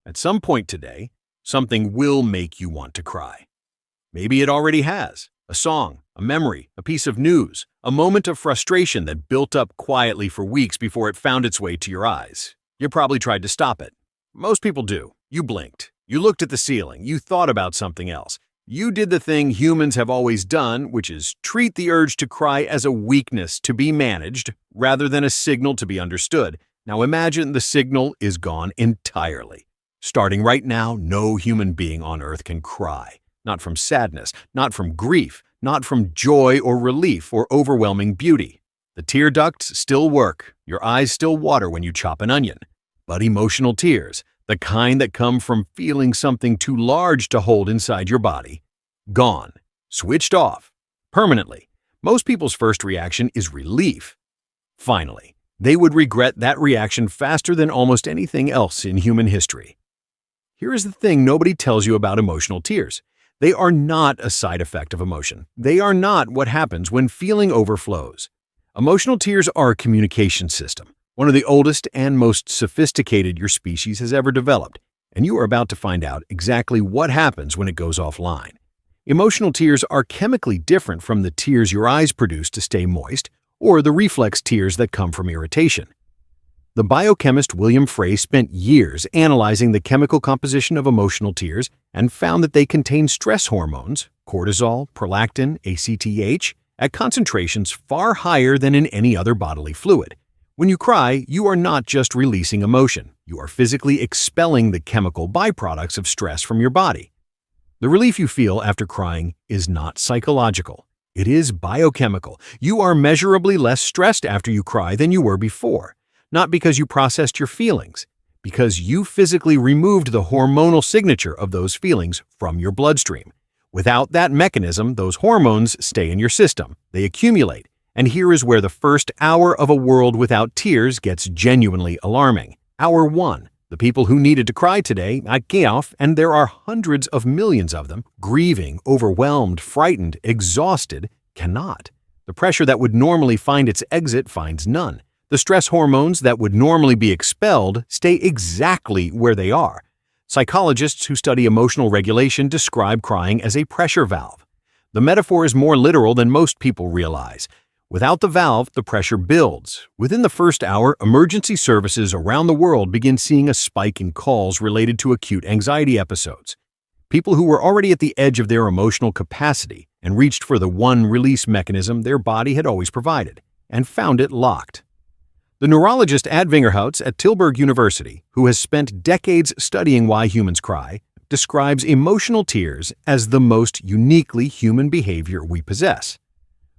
At some point today, something will make you want to cry. Maybe it already has. A song, a memory, a piece of news, a moment of frustration that built up quietly for weeks before it found its way to your eyes. You probably tried to stop it. Most people do. You blinked. You looked at the ceiling. You thought about something else. You did the thing humans have always done, which is treat the urge to cry as a weakness to be managed rather than a signal to be understood. Now imagine the signal is gone entirely. Starting right now, no human being on earth can cry. Not from sadness, not from grief, not from joy or relief or overwhelming beauty. The tear ducts still work. Your eyes still water when you chop an onion. But emotional tears, the kind that come from feeling something too large to hold inside your body, gone, switched off, permanently. Most people's first reaction is relief. Finally, they would regret that reaction faster than almost anything else in human history. Here is the thing nobody tells you about emotional tears. They are not a side effect of emotion. They are not what happens when feeling overflows. Emotional tears are a communication system, one of the oldest and most sophisticated your species has ever developed, and you are about to find out exactly what happens when it goes offline. Emotional tears are chemically different from the tears your eyes produce to stay moist, or the reflex tears that come from irritation. The biochemist William Frey spent years analyzing the chemical composition of emotional tears and found that they contain stress hormones, cortisol, prolactin, ACTH, at concentrations far higher than in any other bodily fluid. When you cry, you are not just releasing emotion, you are physically expelling the chemical byproducts of stress from your body. The relief you feel after crying is not psychological. It is biochemical. You are measurably less stressed after you cry than you were before. Not because you processed your feelings, because you physically removed the hormonal signature of those feelings from your bloodstream. Without that mechanism, those hormones stay in your system. They accumulate. And here is where the first hour of a world without tears gets genuinely alarming. Hour 1. The people who needed to cry today, and there are hundreds of millions of them, grieving, overwhelmed, frightened, exhausted, cannot. The pressure that would normally find its exit finds none. The stress hormones that would normally be expelled stay exactly where they are. Psychologists who study emotional regulation describe crying as a pressure valve. The metaphor is more literal than most people realize. Without the valve, the pressure builds. Within the first hour, emergency services around the world begin seeing a spike in calls related to acute anxiety episodes. People who were already at the edge of their emotional capacity and reached for the one release mechanism their body had always provided, and found it locked. The neurologist Ad Vingerhoutz at Tilburg University, who has spent decades studying why humans cry, describes emotional tears as the most uniquely human behavior we possess.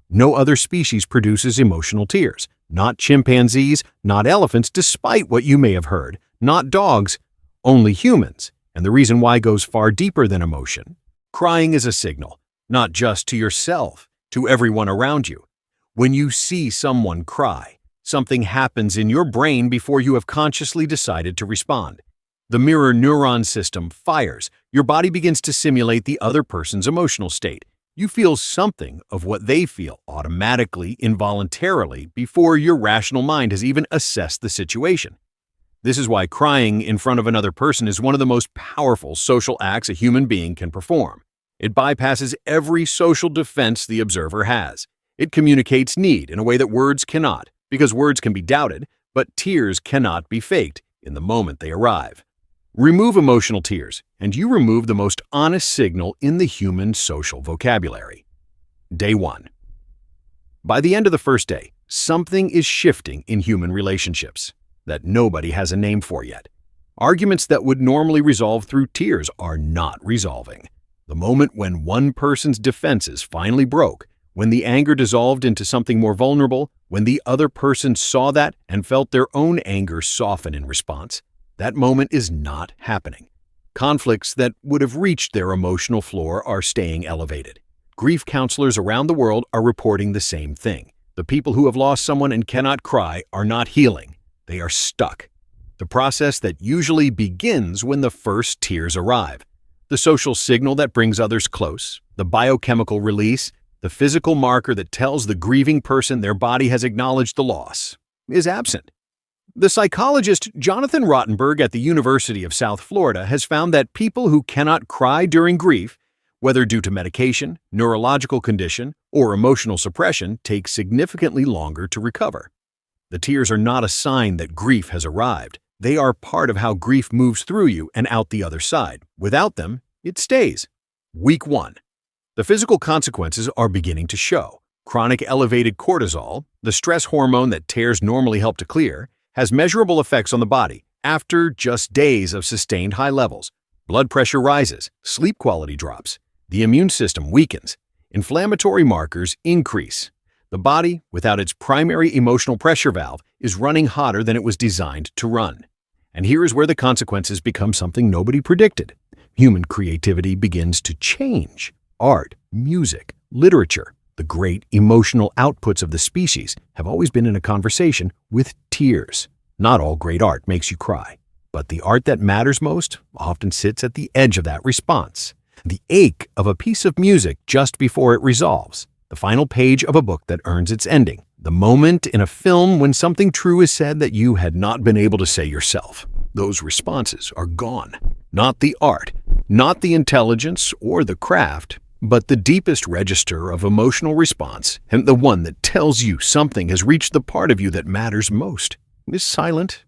No other species produces emotional tears. Not chimpanzees, not elephants, despite what you may have heard, not dogs, only humans. And the reason why goes far deeper than emotion. Crying is a signal, not just to yourself, to everyone around you. When you see someone cry, something happens in your brain before you have consciously decided to respond. The mirror neuron system fires. Your body begins to simulate the other person's emotional state. You feel something of what they feel automatically, involuntarily, before your rational mind has even assessed the situation. This is why crying in front of another person is one of the most powerful social acts a human being can perform. It bypasses every social defense the observer has. It communicates need in a way that words cannot, because words can be doubted, but tears cannot be faked in the moment they arrive. Remove emotional tears, and you remove the most honest signal in the human social vocabulary. Day 1. By the end of the first day, something is shifting in human relationships that nobody has a name for yet. Arguments that would normally resolve through tears are not resolving. The moment when one person's defenses finally broke, when the anger dissolved into something more vulnerable, when the other person saw that and felt their own anger soften in response, that moment is not happening. Conflicts that would have reached their emotional floor are staying elevated. Grief counselors around the world are reporting the same thing. The people who have lost someone and cannot cry are not healing. They are stuck. The process that usually begins when the first tears arrive. The social signal that brings others close, the biochemical release, the physical marker that tells the grieving person their body has acknowledged the loss, is absent. The psychologist Jonathan Rottenberg at the University of South Florida has found that people who cannot cry during grief, whether due to medication, neurological condition, or emotional suppression, take significantly longer to recover. The tears are not a sign that grief has arrived. They are part of how grief moves through you and out the other side. Without them, it stays. Week 1. The physical consequences are beginning to show. Chronic elevated cortisol, the stress hormone that tears normally help to clear, has measurable effects on the body after just days of sustained high levels. Blood pressure rises, sleep quality drops, the immune system weakens, inflammatory markers increase. The body, without its primary emotional pressure valve, is running hotter than it was designed to run. And here is where the consequences become something nobody predicted. Human creativity begins to change. Art, music, literature, the great emotional outputs of the species have always been in a conversation with tears. Not all great art makes you cry, but the art that matters most often sits at the edge of that response. The ache of a piece of music just before it resolves. The final page of a book that earns its ending. The moment in a film when something true is said that you had not been able to say yourself. Those responses are gone. Not the art, not the intelligence or the craft, but the deepest register of emotional response, and the one that tells you something has reached the part of you that matters most, is silent.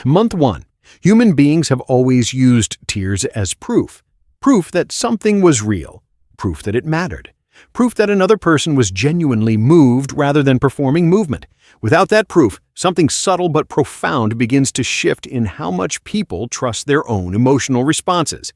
Month 1. Human beings have always used tears as proof. Proof that something was real. Proof that it mattered. Proof that another person was genuinely moved rather than performing movement. Without that proof, something subtle but profound begins to shift in how much people trust their own emotional responses.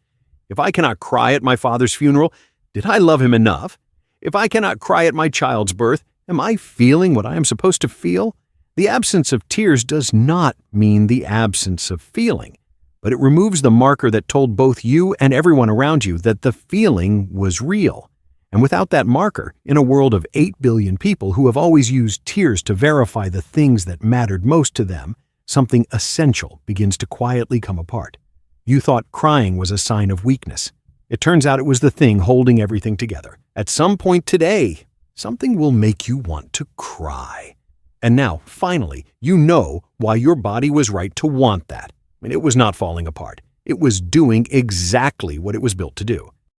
If I cannot cry at my father's funeral, did I love him enough? If I cannot cry at my child's birth, am I feeling what I am supposed to feel? The absence of tears does not mean the absence of feeling, but it removes the marker that told both you and everyone around you that the feeling was real. And without that marker, in a world of 8 billion people who have always used tears to verify the things that mattered most to them, something essential begins to quietly come apart. You thought crying was a sign of weakness. It turns out it was the thing holding everything together. At some point today, something will make you want to cry. And now, finally, you know why your body was right to want that. It was not falling apart. It was doing exactly what it was built to do.